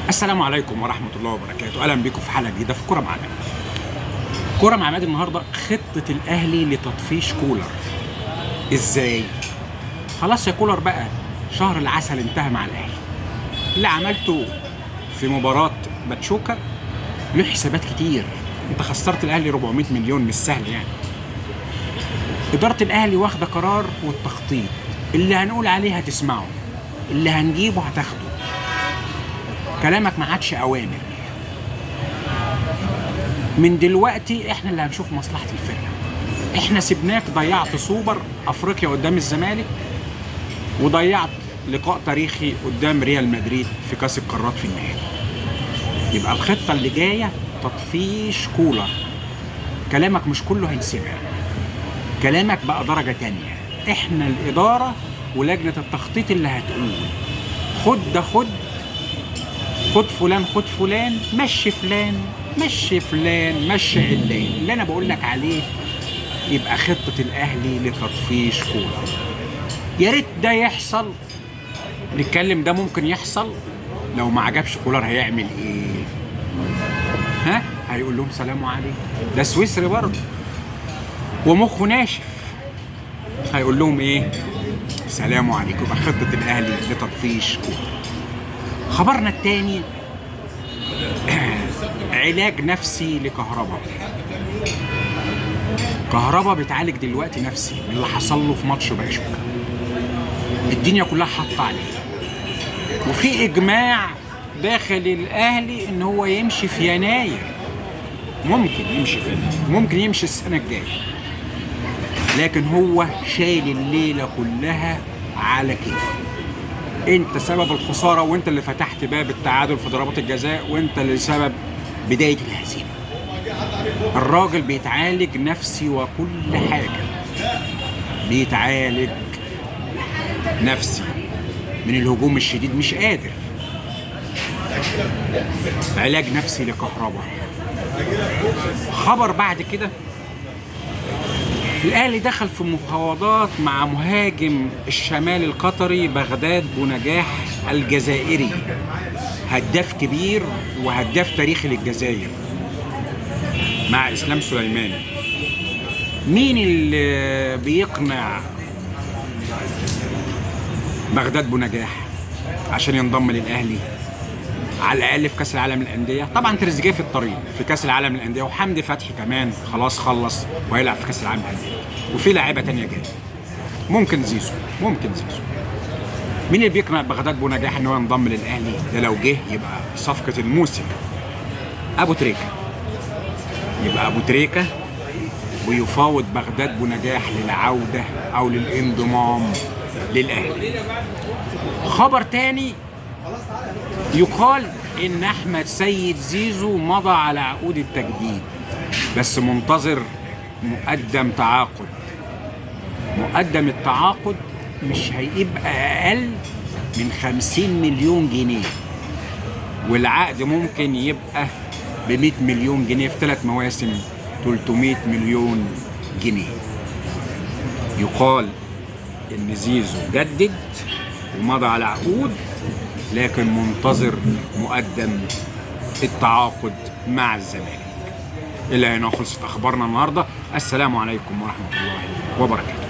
السلام عليكم ورحمة الله وبركاته. أهلا بكم في حلقة جديدة في كورة مع عماد. كورة مع عماد النهاردة خطة الأهلي لتطفيش كولر. إزاي؟ خلاص يا كولر بقى، شهر العسل انتهى مع الأهلي. اللي عملته في مباراة باتشوكا له حسابات كتير. أنت خسرت الأهلي 400 مليون، مش سهل يعني. إدارة الأهلي واخدة قرار، والتخطيط اللي هنقول عليه هتسمعه، اللي هنجيبه هتاخده. كلامك ما عادش أوامر. من دلوقتي احنا اللي هنشوف مصلحة الفرقة. احنا سيبناك ضيعت سوبر افريقيا قدام الزمالك، وضيعت لقاء تاريخي قدام ريال مدريد في كاس القارات في النهائي. يبقى الخطة اللي جاية تطفيش كولر. كلامك مش كله هينسمع، كلامك بقى درجة تانية. احنا الإدارة ولجنة التخطيط اللي هتقول خد ده خد فلان، خد فلان، مشي فلان، مشي فلان، مشي علان. اللي انا بقول لك عليه يبقى خطة الاهلي لتطفيش كولر. يا ريت ده يحصل. نتكلم ده ممكن يحصل. لو ما عجبش كولر هيعمل ايه؟ هيقول لهم سلام عليكم. ده سويسري برضه ومخه ناشف. هيقول لهم ايه؟ سلام عليكم. يبقى خطة الاهلي لتطفيش كولر. خبرنا التاني علاج نفسي لكهربا. كهربا بيتعالج دلوقتي نفسي من اللي حصل له في ماتش باتشوكا. الدنيا كلها حاطه عليه، وفي اجماع داخل الاهلي ان هو يمشي في يناير. ممكن يمشي ممكن يمشي السنه الجايه، لكن هو شايل الليله كلها على كتفه. انت سبب الخساره، وانت اللي فتحت باب التعادل في ضربات الجزاء، وانت اللي سبب بدايه الهزيمه. الراجل بيتعالج نفسي وكل حاجه، بيتعالج نفسي من الهجوم الشديد، مش قادر. علاج نفسي لكهربا. خبر بعد كده، الأهلي دخل في مفاوضات مع مهاجم الشمال القطري بغداد بونجاح الجزائري، هداف كبير وهداف تاريخي للجزائر، مع إسلام سليماني. مين اللي بيقنع بغداد بونجاح عشان ينضم للأهلي على الأقل في كأس العالم للأندية؟ طبعا تريزيجيه في الطريق في كأس العالم للأندية، وحمدي فتحي كمان خلاص خلص وهيلعب في كأس العالم للأندية، وفي لاعيبة تانية جاية. ممكن زيزو. مين اللي بيقنع بغداد بونجاح ان هو ينضم للأهلي؟ ده لو جه يبقى صفقة الموسم أبو تريكة. يبقى أبو تريكة ويفاوض بغداد بونجاح للعودة أو للانضمام للأهلي. خبر تاني، يقال إن أحمد سيد زيزو مضى على عقود التجديد، بس منتظر مقدم تعاقد. مقدم التعاقد مش هيبقى أقل من 50 مليون جنيه، والعقد ممكن يبقى ب100 مليون جنيه في 3 مواسم، 300 مليون جنيه. يقال إن زيزو جدد ومضى على عقود، لكن منتظر مقدم التعاقد مع الزمالك. إلى هنا خلصت أخبارنا النهاردة. السلام عليكم ورحمة الله وبركاته.